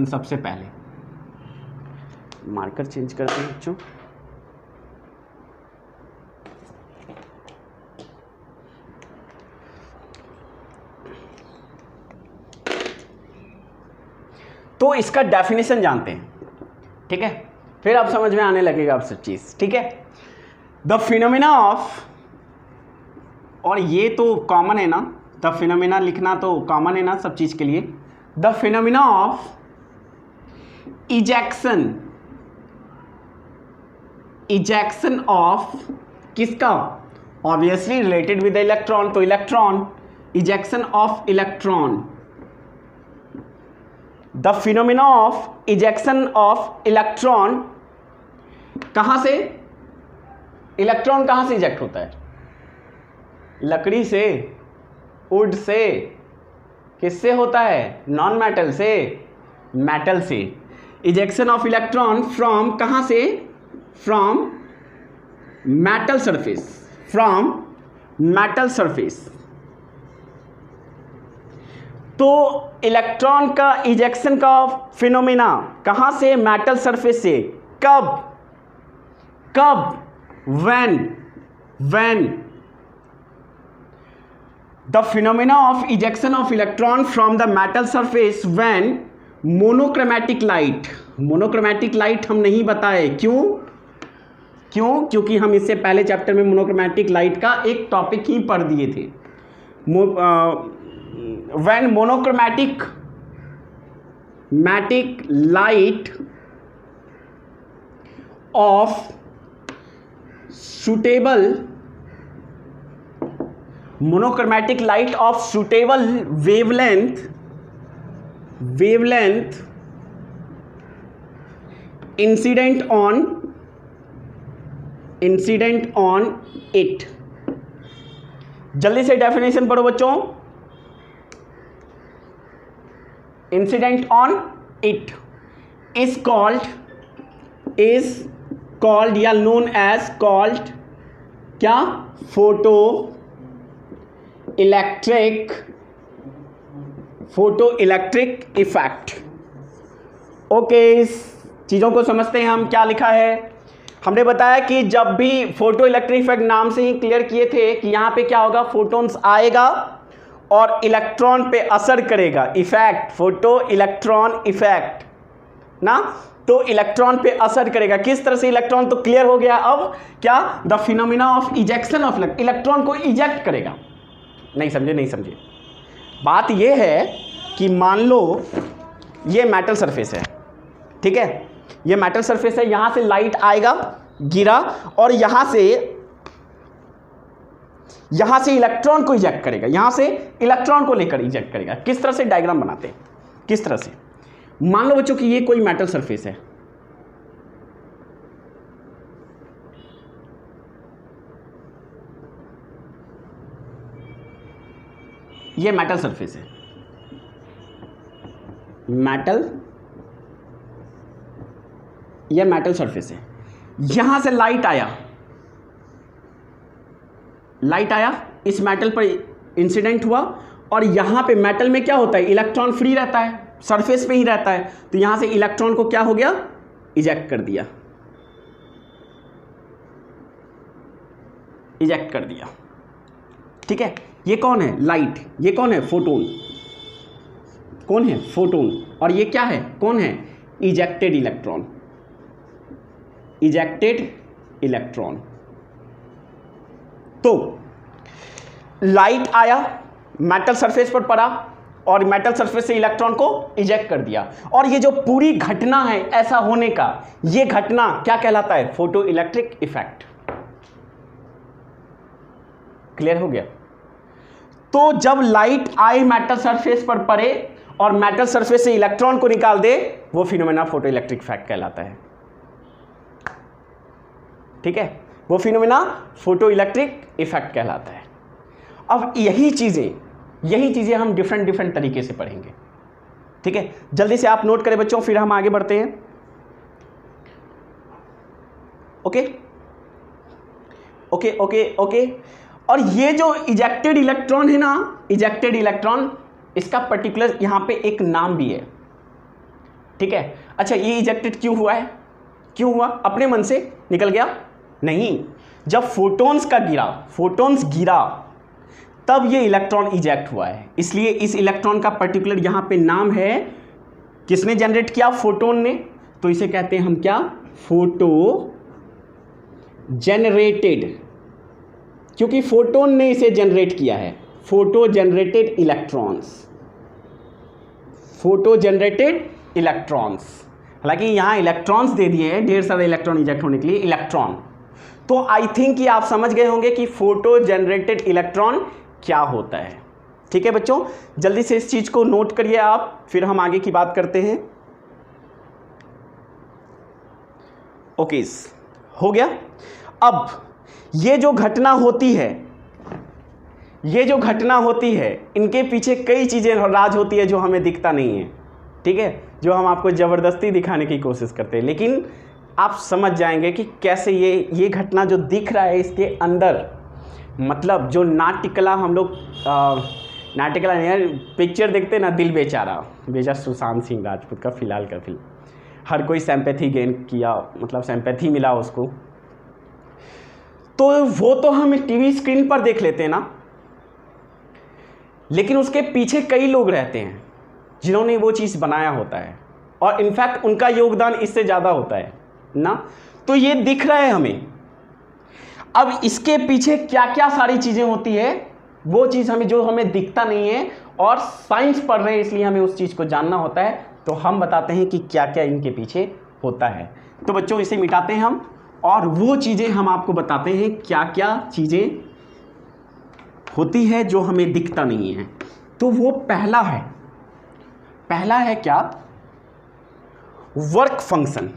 सबसे पहले मार्कर चेंज करते हैं बच्चों। तो इसका डेफिनेशन जानते हैं, ठीक है, फिर अब समझ में आने लगेगा अब सब चीज, ठीक है। द फिनोमिना ऑफ, और ये तो कॉमन है ना, द फिनोमिना लिखना तो कॉमन है ना सब चीज के लिए। The phenomena of ejection of किसका? Obviously related with the electron, तो electron, ejection of electron. The phenomena of ejection of electron, कहां से? इलेक्ट्रॉन कहां से इजेक्ट होता है? लकड़ी से, वुड से, किससे होता है? नॉन मेटल से, मेटल से। इजेक्शन ऑफ इलेक्ट्रॉन फ्रॉम कहां से? From metal surface, from metal surface. तो इलेक्ट्रॉन का इजेक्शन का फिनोमिना कहां से? मेटल सरफेस से। कब? कब? when the phenomena of ejection of electron from the metal surface when monochromatic light हम नहीं बताए। क्यों? क्योंकि हम इससे पहले चैप्टर में मोनोक्रोमैटिक लाइट का एक टॉपिक ही पढ़ दिए थे। when monochromatic light of suitable wavelength incident on it। जल्दी से डेफिनेशन पढ़ो बच्चों। Incident on it is called या known as called क्या? Photo electric effect. ओके, इस चीज़ों को समझते हैं हम। क्या लिखा है? हमने बताया कि जब भी फोटो इलेक्ट्रिक इफेक्ट नाम से ही क्लियर किए थे कि यहाँ पे क्या होगा, फोटोन्स आएगा और इलेक्ट्रॉन पे असर करेगा। इफेक्ट, फोटो इलेक्ट्रॉन इफेक्ट ना, तो इलेक्ट्रॉन पे असर करेगा। किस तरह से इलेक्ट्रॉन? तो क्लियर हो गया अब। क्या? The phenomena of ejection of electron को इजेक्ट करेगा। नहीं समझे? बात ये है कि मान लो ये मेटल सरफेस है, ठीक है, ये मेटल सरफेस है, यहां से लाइट आएगा, गिरा और यहां से इलेक्ट्रॉन को इजेक्ट करेगा, यहां से इलेक्ट्रॉन को लेकर इजेक्ट करेगा। किस तरह से डायग्राम बनाते हैं? किस तरह से? मान लो बच्चों कि ये कोई मेटल सरफेस है, ये मेटल सरफेस है, ये मेटल सरफेस है। यहां से लाइट आया, इस मेटल पर इंसिडेंट हुआ और यहां पे मेटल में क्या होता है? इलेक्ट्रॉन फ्री रहता है, सरफेस पे ही रहता है, तो यहां से इलेक्ट्रॉन को क्या हो गया? इजेक्ट कर दिया। ठीक है, ये कौन है? लाइट। ये कौन है? फोटोन। कौन है? फोटोन। और ये क्या है? कौन है? Ejected electron. तो लाइट आया, मेटल सरफेस पर पड़ा और मेटल सरफेस से इलेक्ट्रॉन को इजेक्ट कर दिया। और ये जो पूरी घटना है ऐसा होने का, ये घटना क्या कहलाता है? Photo electric effect. क्लियर हो गया? तो जब लाइट आए मेटल सरफेस पर पड़े और मेटल सरफेस से इलेक्ट्रॉन को निकाल दे, वो फिनोमेना फोटो इलेक्ट्रिक इफेक्ट कहलाता है। ठीक है, वो फिनोमेना फोटो इलेक्ट्रिक इफेक्ट कहलाता है। अब यही चीजें हम डिफरेंट तरीके से पढ़ेंगे। ठीक है, जल्दी से आप नोट करें बच्चों, फिर हम आगे बढ़ते हैं। ओके। और ये जो इजेक्टेड इलेक्ट्रॉन है ना, इजेक्टेड इलेक्ट्रॉन, इसका पर्टिकुलर यहां पे एक नाम भी है। ठीक है, अच्छा, ये इजेक्टेड क्यों हुआ? अपने मन से निकल गया? नहीं, जब फोटोन्स गिरा तब ये इलेक्ट्रॉन इजेक्ट हुआ है। इसलिए इस इलेक्ट्रॉन का पर्टिकुलर यहां पे नाम है। किसने जनरेट किया? फोटोन ने। तो इसे कहते हैं हम क्या? फोटो जनरेटेड, क्योंकि फोटोन ने इसे जनरेट किया है। Photo generated electrons. हालांकि यहां इलेक्ट्रॉन्स दे दिए हैं, ढेर सारे इलेक्ट्रॉन इजेक्ट होने के लिए, इलेक्ट्रॉन। तो आई थिंक कि आप समझ गए होंगे कि फोटो जनरेटेड इलेक्ट्रॉन क्या होता है। ठीक है बच्चों, जल्दी से इस चीज को नोट करिए आप, फिर हम आगे की बात करते हैं। ओके, हो गया। अब ये जो घटना होती है, इनके पीछे कई चीजें राज होती है जो हमें दिखता नहीं है। ठीक है, जो हम आपको जबरदस्ती दिखाने की कोशिश करते हैं, लेकिन आप समझ जाएंगे कि कैसे ये घटना जो दिख रहा है इसके अंदर, मतलब जो नाट्यकला हम लोग नाट्यकला नहीं, पिक्चर देखते ना, दिल बेचारा सुशांत सिंह राजपूत का फिलहाल का फिल्म, हर कोई सिंपैथी गेन किया, मतलब सिंपैथी मिला उसको, तो वो तो हम टीवी स्क्रीन पर देख लेते हैं ना, लेकिन उसके पीछे कई लोग रहते हैं जिन्होंने वो चीज़ बनाया होता है, और इनफैक्ट उनका योगदान इससे ज़्यादा होता है ना। तो ये दिख रहा है हमें। अब इसके पीछे क्या क्या सारी चीज़ें होती है, वो चीज़ हमें जो हमें दिखता नहीं है, और साइंस पढ़ रहे हैं इसलिए हमें उस चीज़ को जानना होता है। तो हम बताते हैं कि क्या क्या इनके पीछे होता है। तो बच्चों इसे मिटाते हैं हम, और वो चीज़ें हम आपको बताते हैं क्या क्या चीज़ें होती है जो हमें दिखता नहीं है। तो वो पहला है क्या, वर्क फंक्शन।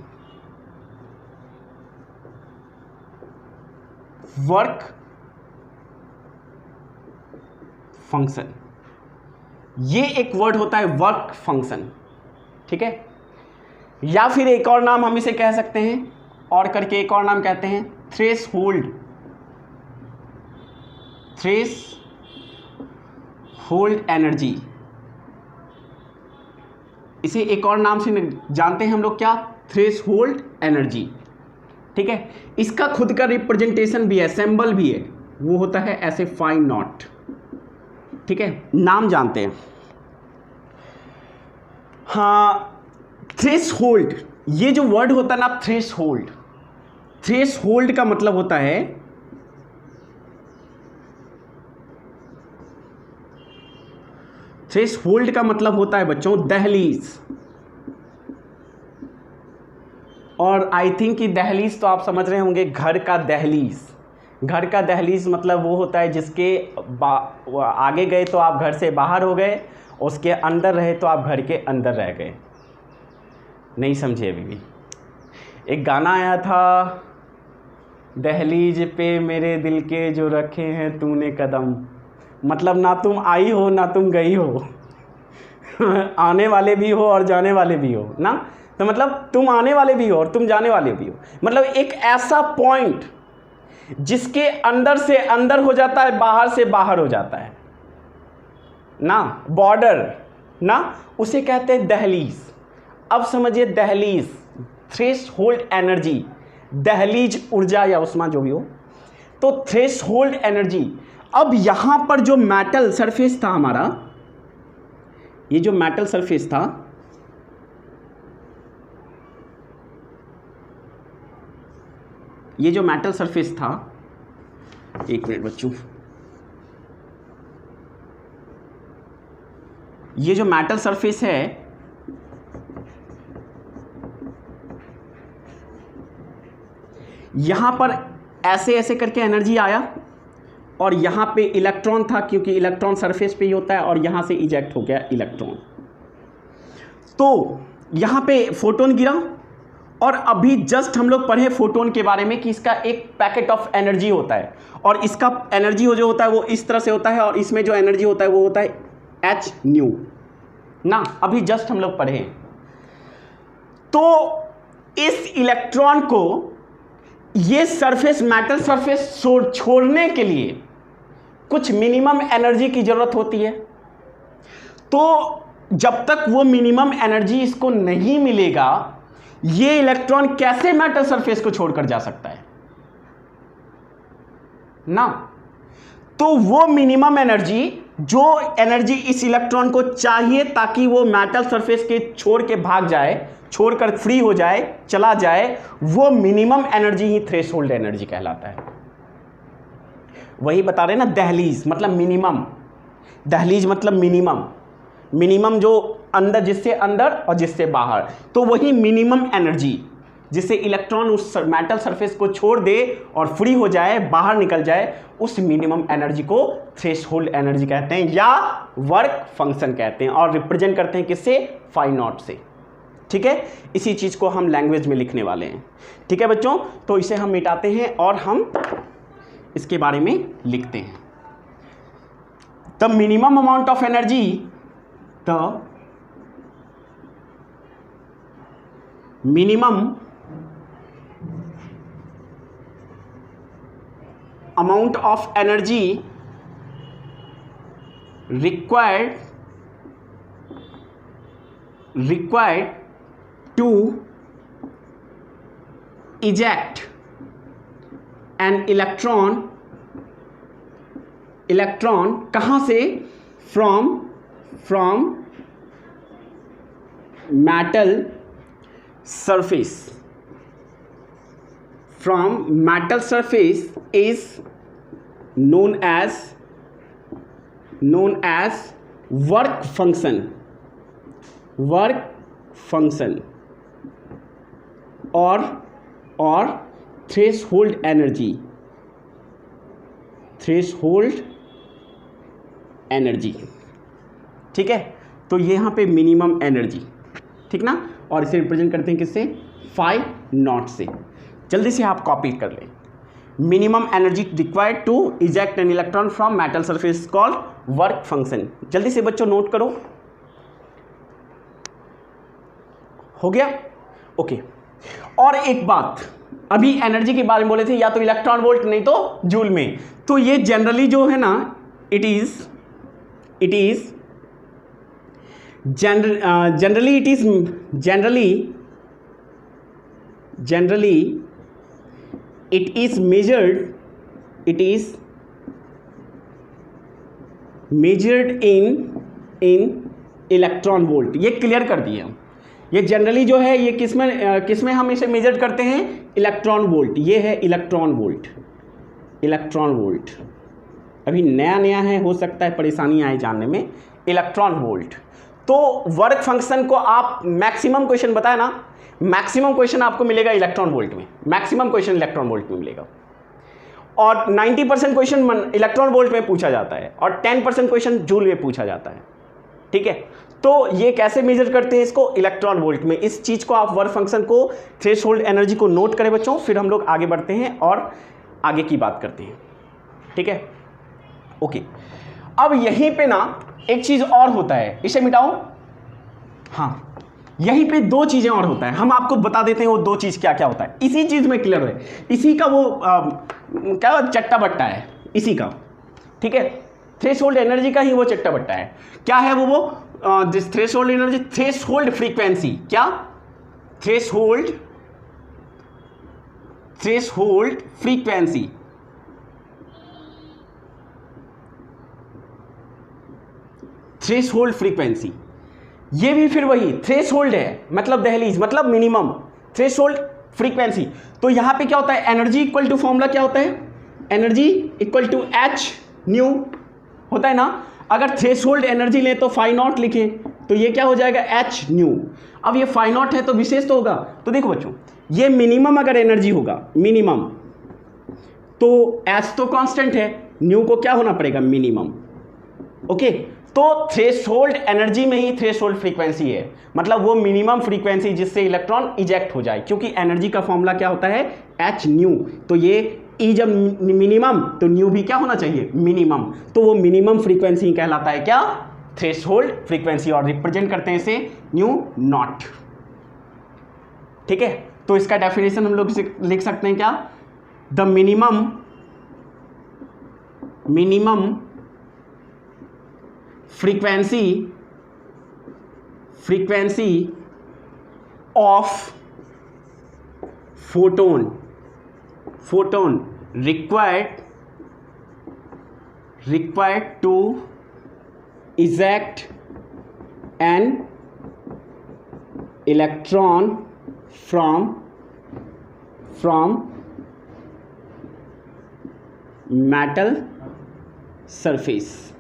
वर्क फंक्शन, ये एक वर्ड होता है वर्क फंक्शन, ठीक है। या फिर एक और नाम हम इसे कह सकते हैं, और करके एक और नाम कहते हैं थ्रेशहोल्ड। थ्रेशहोल्ड एनर्जी, इसे एक और नाम से जानते हैं हम लोग, क्या, थ्रेशहोल्ड एनर्जी, ठीक है। इसका खुद का रिप्रेजेंटेशन भी है, सिंबल भी है, वो होता है ऐसे 5 नॉट, ठीक है। नाम जानते हैं। हाँ, थ्रेशहोल्ड, ये जो वर्ड होता है ना थ्रेशहोल्ड, थ्रेशहोल्ड का मतलब होता है थ्रेशहोल्ड का मतलब होता है बच्चों दहलीज। और आई थिंक कि दहलीज तो आप समझ रहे होंगे, घर का दहलीज। घर का दहलीज मतलब वो होता है जिसके आगे गए तो आप घर से बाहर हो गए, उसके अंदर रहे तो आप घर के अंदर रह गए। नहीं समझे अभी भी? एक गाना आया था, दहलीज पे मेरे दिल के जो रखे हैं तूने कदम, मतलब ना तुम आई हो ना तुम गई हो आने वाले भी हो और जाने वाले भी हो ना। तो मतलब तुम आने वाले भी हो और तुम जाने वाले भी हो, मतलब एक ऐसा पॉइंट जिसके अंदर से अंदर हो जाता है, बाहर से बाहर हो जाता है ना, बॉर्डर ना, उसे कहते हैं दहलीज। अब समझिए दहलीज, थ्रेशहोल्ड एनर्जी, दहलीज ऊर्जा या उष्मा जो भी हो, तो थ्रेशहोल्ड एनर्जी। अब यहां पर जो मेटल सरफेस था हमारा, ये जो मेटल सरफेस था, ये जो मेटल सरफेस था, एक मिनट बच्चों, ये जो मेटल सरफेस है, यहां पर ऐसे ऐसे करके एनर्जी आया, और यहां पे इलेक्ट्रॉन था, क्योंकि इलेक्ट्रॉन सरफेस पे ही होता है, और यहां से इजेक्ट हो गया इलेक्ट्रॉन। तो यहां पे फोटोन गिरा, और अभी जस्ट हम लोग पढ़े फोटोन के बारे में कि इसका एक पैकेट ऑफ एनर्जी होता है, और इसका एनर्जी जो होता है वो इस तरह से होता है, और इसमें जो एनर्जी होता है वो होता है h न्यू ना, अभी जस्ट हम लोग पढ़े। तो इस इलेक्ट्रॉन को ये सरफेस, मेटल सरफेस छोड़ने के लिए कुछ मिनिमम एनर्जी की जरूरत होती है। तो जब तक वो मिनिमम एनर्जी इसको नहीं मिलेगा, ये इलेक्ट्रॉन कैसे मेटल सरफेस को छोड़कर जा सकता है ना। तो वो मिनिमम एनर्जी, जो एनर्जी इस इलेक्ट्रॉन को चाहिए ताकि वो मेटल सरफेस के छोड़ के भाग जाए, छोड़कर फ्री हो जाए, चला जाए, वो मिनिमम एनर्जी ही थ्रेशहोल्ड एनर्जी कहलाता है। वही बता रहे ना, दहलीज मतलब मिनिमम, दहलीज मतलब मिनिमम, मिनिमम जो अंदर, जिससे अंदर और जिससे बाहर, तो वही मिनिमम एनर्जी जिससे इलेक्ट्रॉन उस मेटल सरफेस को छोड़ दे और फ्री हो जाए, बाहर निकल जाए, उस मिनिमम एनर्जी को थ्रेशहोल्ड एनर्जी कहते हैं, या वर्क फंक्शन कहते हैं, और रिप्रेजेंट करते हैं किससे, 5 नॉट से, ठीक है। इसी चीज को हम लैंग्वेज में लिखने वाले हैं, ठीक है बच्चों। तो इसे हम मिटाते हैं और हम इसके बारे में लिखते हैं। The minimum amount of energy, the minimum amount of energy required to eject an electron कहाँ से, from metal surface is known as work function or threshold energy, ठीक है। तो यहाँ पे मिनिमम एनर्जी, ठीक ना, और इसे रिप्रेजेंट करते हैं किससे, फाई नॉट से। जल्दी से आप कॉपी कर लें। Minimum energy required to eject an electron from metal surface called work function. जल्दी से बच्चों नोट करो, हो गया, ओके। और एक बात, अभी एनर्जी के बारे में बोले थे, या तो इलेक्ट्रॉन वोल्ट नहीं तो जूल में। तो ये जनरली जो है ना, it is generally it is measured in electron volt. ये क्लियर कर दिए हम। ये जनरली जो है ये किसमें हम इसे मेजर करते हैं, इलेक्ट्रॉन वोल्ट। ये है इलेक्ट्रॉन वोल्ट। अभी नया है, हो सकता है परेशानी आए जानने में। Electron volt. तो वर्क फंक्शन को आप मैक्सिमम क्वेश्चन बताया ना, मैक्सिमम क्वेश्चन आपको मिलेगा इलेक्ट्रॉन वोल्ट में, मैक्सिमम क्वेश्चन इलेक्ट्रॉन वोल्ट में मिलेगा। और 90% क्वेश्चन इलेक्ट्रॉन वोल्ट में पूछा जाता है और 10% क्वेश्चन जूल में पूछा जाता है, ठीक है। तो ये कैसे मेजर करते हैं इसको, इलेक्ट्रॉन वोल्ट में। इस चीज को आप वर्क फंक्शन को, थ्रेशोल्ड एनर्जी को नोट करें बच्चों, फिर हम लोग आगे बढ़ते हैं और आगे की बात करते हैं, ठीक है, ओके। अब यहीं पे ना एक चीज और होता है, इसे मिटाओ। हाँ, यहीं पे दो चीजें और होता है, हम आपको बता देते हैं वो दो चीज क्या क्या होता है। इसी चीज में क्लियर है, इसी का वो क्या चट्टा बट्टा है, इसी का, ठीक है। थ्रेशोल्ड एनर्जी का ही वो चट्टा बट्टा है। क्या है वो this threshold energy, threshold frequency. क्या, थ्रेशोल्ड फ्रीक्वेंसी। थ्रेशोल्ड फ्रीक्वेंसी, ये भी फिर वही थ्रेशोल्ड है, मतलब दहलीज, मतलब मिनिमम। थ्रेशोल्ड फ्रीक्वेंसी, तो यहां पे क्या होता है, एनर्जी इक्वल टू, फॉर्मूला क्या होता है, energy equal to h nu होता है ना। अगर थ्रेशोल्ड एनर्जी लें तो फाई नॉट लिखें, तो ये क्या हो जाएगा, एच न्यू। अब ये फाई नॉट है तो विशेष तो होगा। तो देखो बच्चों, ये मिनिमम अगर एनर्जी होगा, मिनिमम, तो एच तो कांस्टेंट है, न्यू को क्या होना पड़ेगा, मिनिमम, ओके। तो थ्रेशोल्ड एनर्जी में ही थ्रेशोल्ड फ्रीक्वेंसी है, मतलब वो मिनिमम फ्रीक्वेंसी जिससे इलेक्ट्रॉन इजेक्ट हो जाए, क्योंकि एनर्जी का फॉर्मूला क्या होता है, एच न्यू। तो ये ई जब मिनिमम, तो न्यू भी क्या होना चाहिए, मिनिमम। तो वो मिनिमम फ्रीक्वेंसी कहलाता है क्या, थ्रेशोल्ड फ्रीक्वेंसी, और रिप्रेजेंट करते हैं इसे न्यू नॉट, ठीक है। तो इसका डेफिनेशन हम लोग लिख सकते हैं क्या, the minimum frequency of photon required to eject an electron from metal surface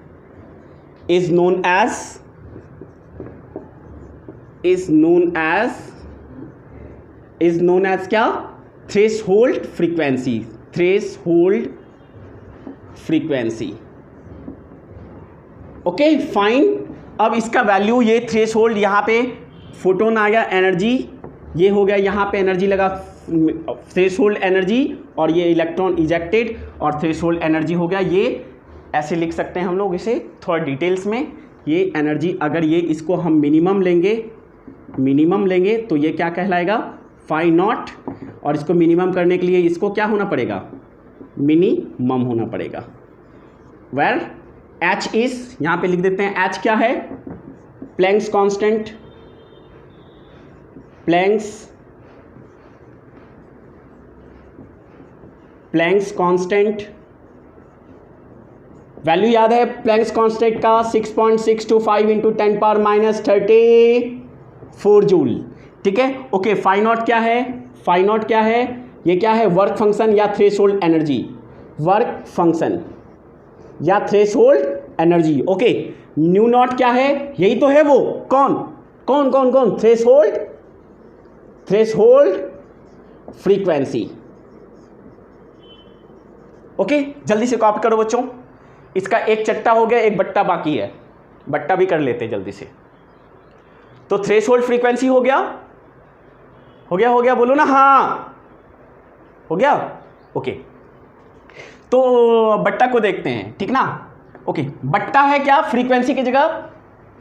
is known as क्या, थ्रेशोल्ड फ्रीक्वेंसी, ओके फाइन। अब इसका वैल्यू, ये थ्रेशोल्ड, यहाँ पे फोटोन आ गया, एनर्जी ये हो गया, यहाँ पे एनर्जी लगा, थ्रेशोल्ड एनर्जी, और ये इलेक्ट्रॉन इजेक्टेड, और थ्रेशोल्ड एनर्जी हो गया। ये ऐसे लिख सकते हैं हम लोग इसे थोड़ा डिटेल्स में। ये एनर्जी, अगर ये इसको हम मिनिमम लेंगे तो ये क्या कहलाएगा, फाई नॉट, और इसको मिनिमम करने के लिए इसको क्या होना पड़ेगा, मिनिमम होना पड़ेगा। वेर एच इज, यहाँ पे लिख देते हैं एच क्या है, Planck's constant, Planck's constant, value याद है प्लैंक्स कांस्टेंट का 6.625 इंटू 10⁻34 जूल, ठीक है। ओके, फाई नॉट क्या है, फाई नॉट क्या है, ये क्या है, वर्क फंक्शन या थ्रेशोल्ड एनर्जी, वर्क फंक्शन या threshold energy. Okay, new not क्या है, यही तो है वो, कौन कौन कौन कौन, थ्रेशोल्ड, थ्रेशोल्ड फ्रीक्वेंसी। ओके, जल्दी से कॉपी करो बच्चों, इसका एक चट्टा हो गया, एक बट्टा बाकी है, बट्टा भी कर लेते जल्दी से। तो थ्रेशोल्ड फ्रीक्वेंसी हो गया, हो गया, हो गया, बोलो ना हाँ, हो गया। ओके, तो बट्टा को देखते हैं, ठीक ना। ओके, बट्टा है क्या, फ्रीक्वेंसी की जगह,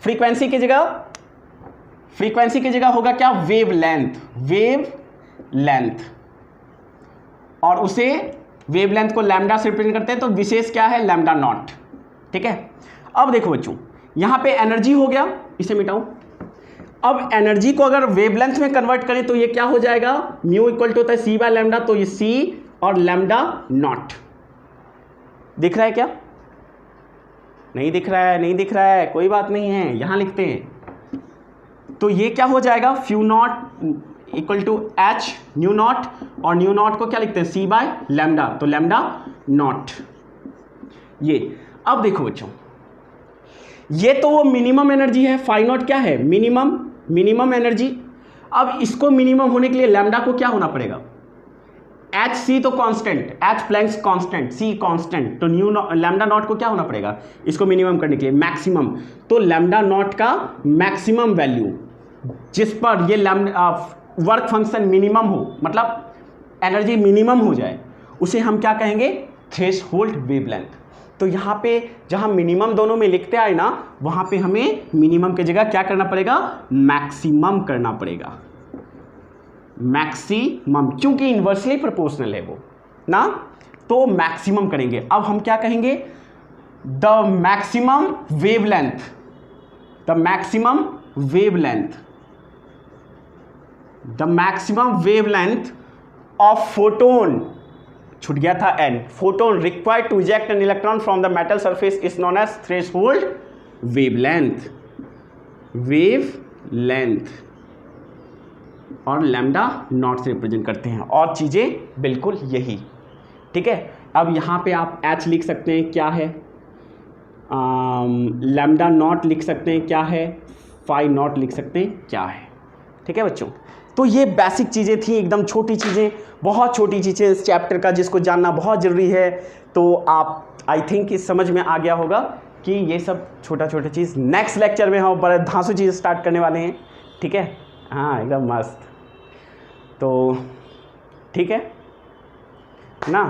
फ्रीक्वेंसी की जगह, फ्रीक्वेंसी की जगह होगा क्या, वेव लेंथ, वेव लेंथ, और उसे वेव लेंथ को लैम्डा से रिप्रेजेंट करते हैं, तो विशेष क्या है, लैम्डा नॉट, ठीक है। अब देखो बच्चों, यहां पे एनर्जी हो गया, इसे मिटाऊं। अब एनर्जी को अगर वेवलेंथ में कन्वर्ट करें तो ये क्या हो जाएगा, म्यू इक्वल टू होता है सी बाय लैम्डा, तो ये सी और लैम्डा नॉट। दिख रहा है क्या, नहीं दिख रहा है, नहीं दिख रहा है, कोई बात नहीं है, यहां लिखते हैं। तो ये क्या हो जाएगा, phi naught equal to h nu naught, और न्यू नॉट को क्या लिखते हैं, सी बाय लैम्डा, तो लैम्डा नॉट ये। अब देखो बच्चों, ये तो वो मिनिमम एनर्जी है, फाई नॉट क्या है, मिनिमम, मिनिमम एनर्जी। अब इसको मिनिमम होने के लिए लैम्डा को क्या होना पड़ेगा, एच सी तो कांस्टेंट, एच प्लैंक्स कांस्टेंट, सी कांस्टेंट, तो न्यू लैम्डा नॉट को क्या होना पड़ेगा, इसको मिनिमम करने के लिए मैक्सिमम। तो लैम्डा नॉट का मैक्सिमम वैल्यू जिस पर ये लैम्डा वर्क फंक्शन मिनिमम हो, मतलब एनर्जी मिनिमम हो जाए, उसे हम क्या कहेंगे, थ्रेशोल्ड वेवलेंथ। तो यहाँ पे जहाँ मिनिमम दोनों में लिखते आए ना, वहाँ पे हमें मिनिमम की जगह क्या करना पड़ेगा, मैक्सिमम करना पड़ेगा, मैक्सिमम, क्योंकि इन्वर्सली प्रोपोर्शनल है वो ना, तो मैक्सिमम करेंगे। अब हम क्या कहेंगे, the maximum wavelength, the maximum wavelength, the maximum wavelength of photon, छूट गया था an, photon required to eject an electron from the metal surface is known as threshold wavelength, wavelength, और लैम्डा नॉट से रिप्रेजेंट करते हैं, और चीजें बिल्कुल यही, ठीक है। अब यहां पे आप एच लिख सकते हैं, क्या है, लैम्डा नॉट लिख सकते हैं, क्या है, फाई नॉट लिख सकते हैं, क्या है, ठीक है बच्चों। तो ये बेसिक चीज़ें थी, एकदम छोटी चीज़ें, बहुत छोटी चीज़ें इस चैप्टर का, जिसको जानना बहुत ज़रूरी है। तो आप आई थिंक इस समझ में आ गया होगा कि ये सब छोटा छोटा चीज़, नेक्स्ट लेक्चर में हम बड़े धांसू चीज़ स्टार्ट करने वाले हैं, ठीक है, हाँ एकदम मस्त। तो ठीक है ना,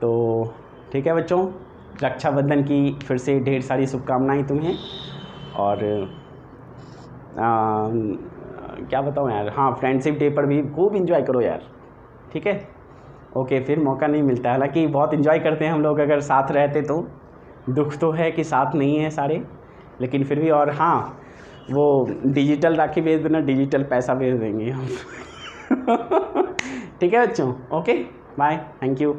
तो ठीक है बच्चों, रक्षाबंधन की फिर से ढेर सारी शुभकामनाएं तुम्हें, और क्या बताऊँ यार, हाँ फ्रेंडशिप डे पर भी खूब एंजॉय करो यार, ठीक है। ओके, फिर मौका नहीं मिलता है, हालांकि बहुत एंजॉय करते हैं हम लोग अगर साथ रहते तो। दुख तो है कि साथ नहीं है सारे, लेकिन फिर भी। और हाँ, वो डिजिटल राखी भेज देना, डिजिटल पैसा भेज देंगे हम ठीक है बच्चों, ओके बाय, थैंक यू।